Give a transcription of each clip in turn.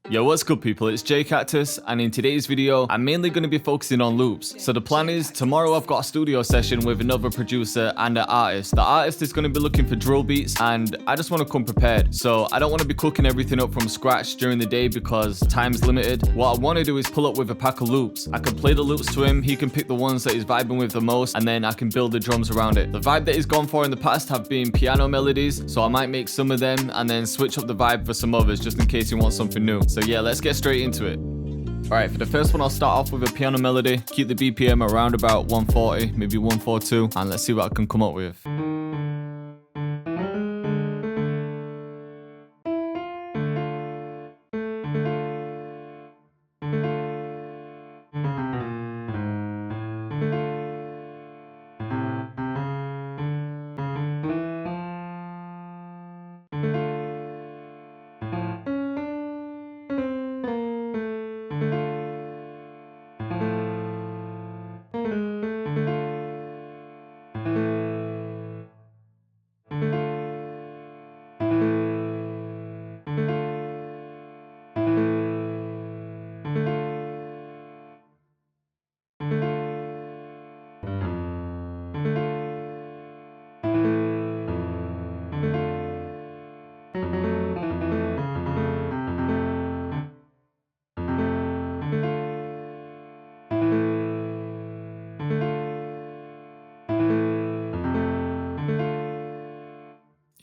Yo, what's good people, it's Cactus, and in today's video, I'm mainly going to be focusing on loops. So the plan is, tomorrow I've got a studio session with another producer and an artist. The artist is going to be looking for drill beats, and I just want to come prepared. So I don't want to be cooking everything up from scratch during the day because time's limited. What I want to do is pull up with a pack of loops. I can play the loops to him, he can pick the ones that he's vibing with the most, and then I can build the drums around it. The vibe that he's gone for in the past have been piano melodies, so I might make some of them and then switch up the vibe for some others just in case he wants something new. So yeah, let's get straight into it. Alright, for the first one I'll start off with a piano melody, keep the BPM around about 140, maybe 142, and let's see what I can come up with.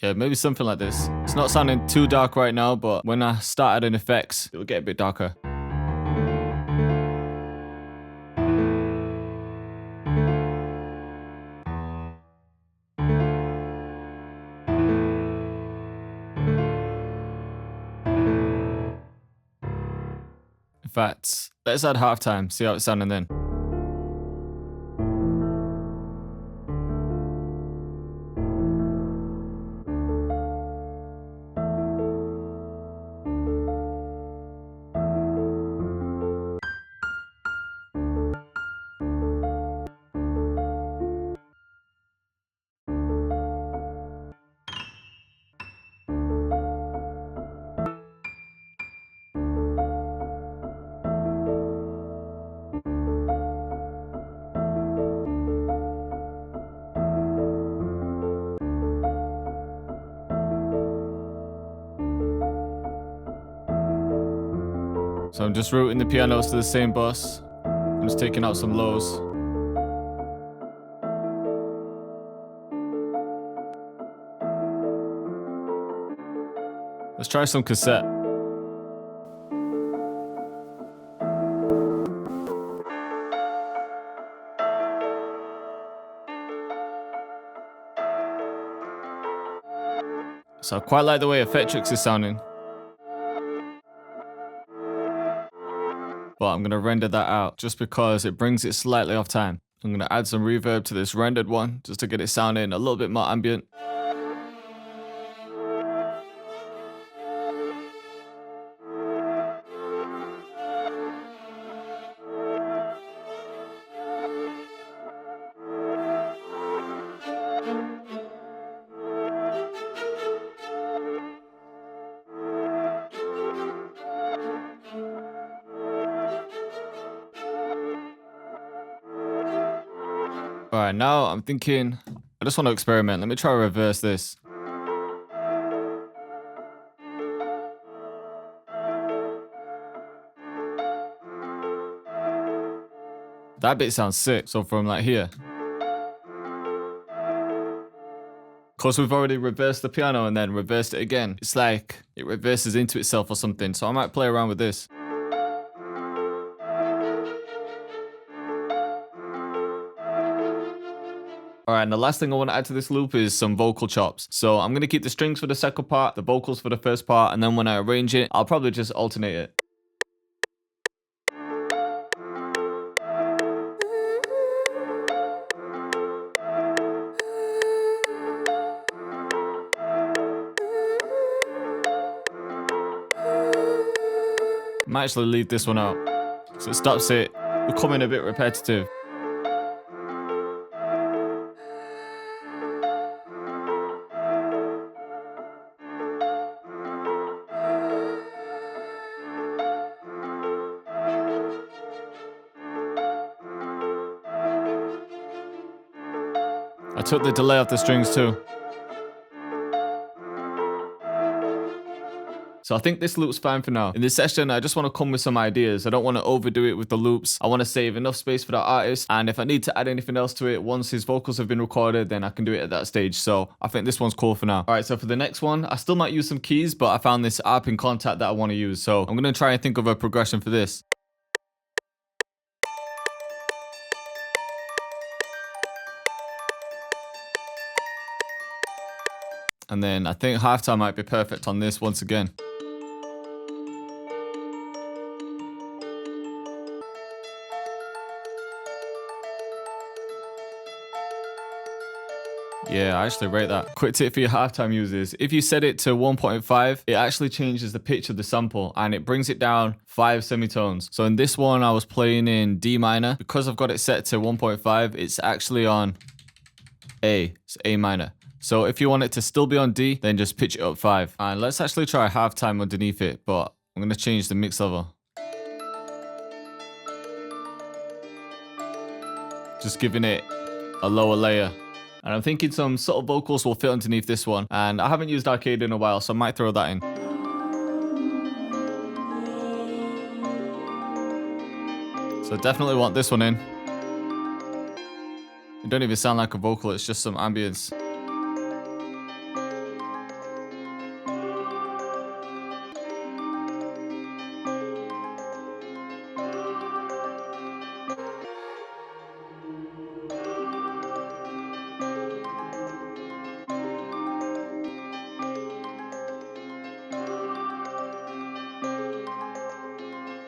Yeah, maybe something like this. It's not sounding too dark right now, but when I start adding effects, it will get a bit darker. In fact, let's add halftime, see how it's sounding then. So I'm just routing the pianos to the same bus. I'm just taking out some lows. Let's try some cassette. So I quite like the way Effectrix is sounding. But I'm going to render that out just because it brings it slightly off time. I'm going to add some reverb to this rendered one just to get it sounding a little bit more ambient. Alright, now I'm thinking, I just want to experiment. Let me try to reverse this. That bit sounds sick. So from like here. Because we've already reversed the piano and then reversed it again. It's like it reverses into itself or something. So I might play around with this. Alright, and the last thing I want to add to this loop is some vocal chops. So I'm going to keep the strings for the second part, the vocals for the first part, and then when I arrange it, I'll probably just alternate it. Might actually leave this one out, so it stops it becoming a bit repetitive. took the delay off the strings too. So I think this loop's fine for now. In this session, I just want to come with some ideas. I don't want to overdo it with the loops. I want to save enough space for the artist. And if I need to add anything else to it, once his vocals have been recorded, then I can do it at that stage. So I think this one's cool for now. All right, so for the next one, I still might use some keys, but I found this app in Contact that I want to use. So I'm going to try and think of a progression for this. And then I think halftime might be perfect on this once again. Yeah, I actually rate that. Quick tip for your halftime users. If you set it to 1.5, it actually changes the pitch of the sample and it brings it down 5 semitones. So in this one, I was playing in D minor. Because I've got it set to 1.5, it's actually on A. It's A minor. So if you want it to still be on D, then just pitch it up 5. And let's actually try halftime underneath it, but I'm going to change the mix level. Just giving it a lower layer. And I'm thinking some subtle vocals will fit underneath this one. And I haven't used arcade in a while, so I might throw that in. So definitely want this one in. It don't even sound like a vocal, it's just some ambience.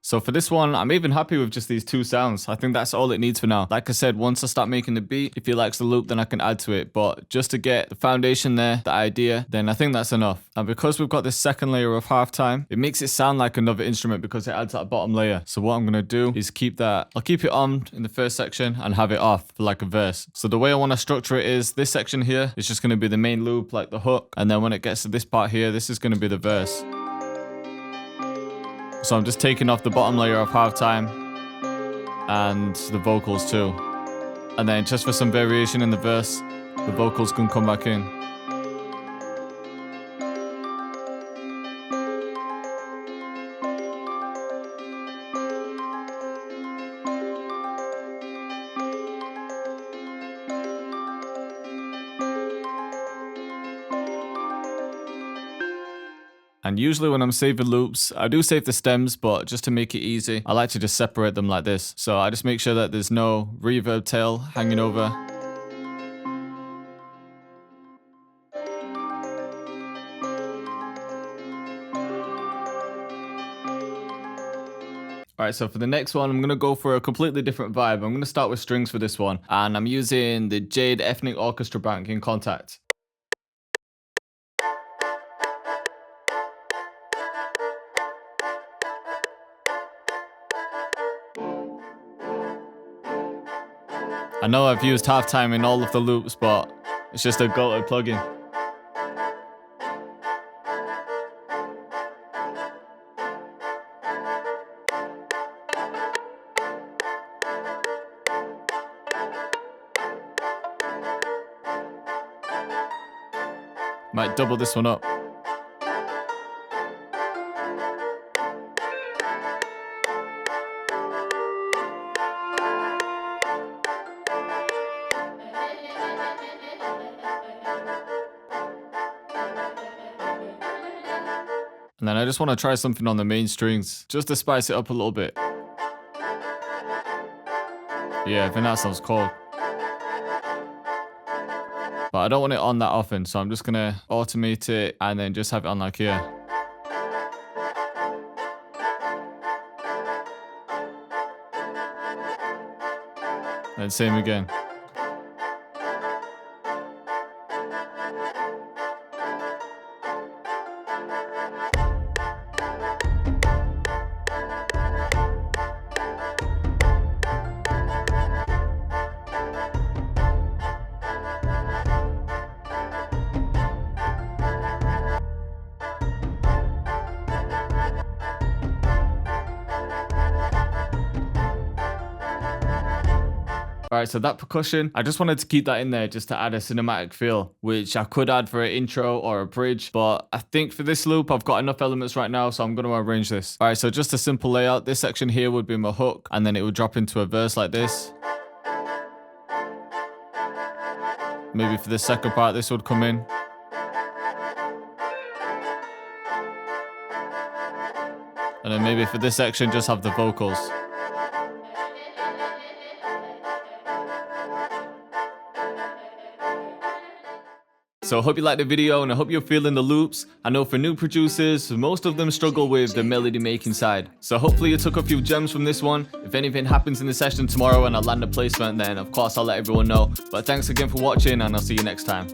So for this one, I'm even happy with just these 2 sounds. I think that's all it needs for now. Like I said, once I start making the beat, if he likes the loop, then I can add to it. But just to get the foundation there, the idea, then I think that's enough. And because we've got this second layer of halftime, it makes it sound like another instrument because it adds that bottom layer. So what I'm going to do is keep that. I'll keep it on in the first section and have it off for like a verse. So the way I want to structure it is this section here is just going to be the main loop, like the hook. And then when it gets to this part here, this is going to be the verse. So I'm just taking off the bottom layer of halftime and the vocals too. And then just for some variation in the verse, the vocals can come back in. And usually when I'm saving loops, I do save the stems, but just to make it easy, I like to just separate them like this. So I just make sure that there's no reverb tail hanging over. Alright, so for the next one, I'm going to go for a completely different vibe. I'm going to start with strings for this one. And I'm using the Jade Ethnic Orchestra Bank in Contact. I know I've used halftime in all of the loops, but it's just a go-to plugin. Might double this one up. And then I just want to try something on the main strings, just to spice it up a little bit. Yeah, I think that sounds cool. But I don't want it on that often, so I'm just going to automate it and then just have it on like here. And same again. Alright, so that percussion, I just wanted to keep that in there just to add a cinematic feel, which I could add for an intro or a bridge, but I think for this loop, I've got enough elements right now, so I'm going to arrange this. Alright, so just a simple layout. This section here would be my hook, and then it would drop into a verse like this. Maybe for the second part, this would come in. And then maybe for this section, just have the vocals. So I hope you liked the video and I hope you're feeling the loops. I know for new producers, most of them struggle with the melody making side. So hopefully you took a few gems from this one. If anything happens in the session tomorrow and I land a placement, then of course I'll let everyone know. But thanks again for watching and I'll see you next time.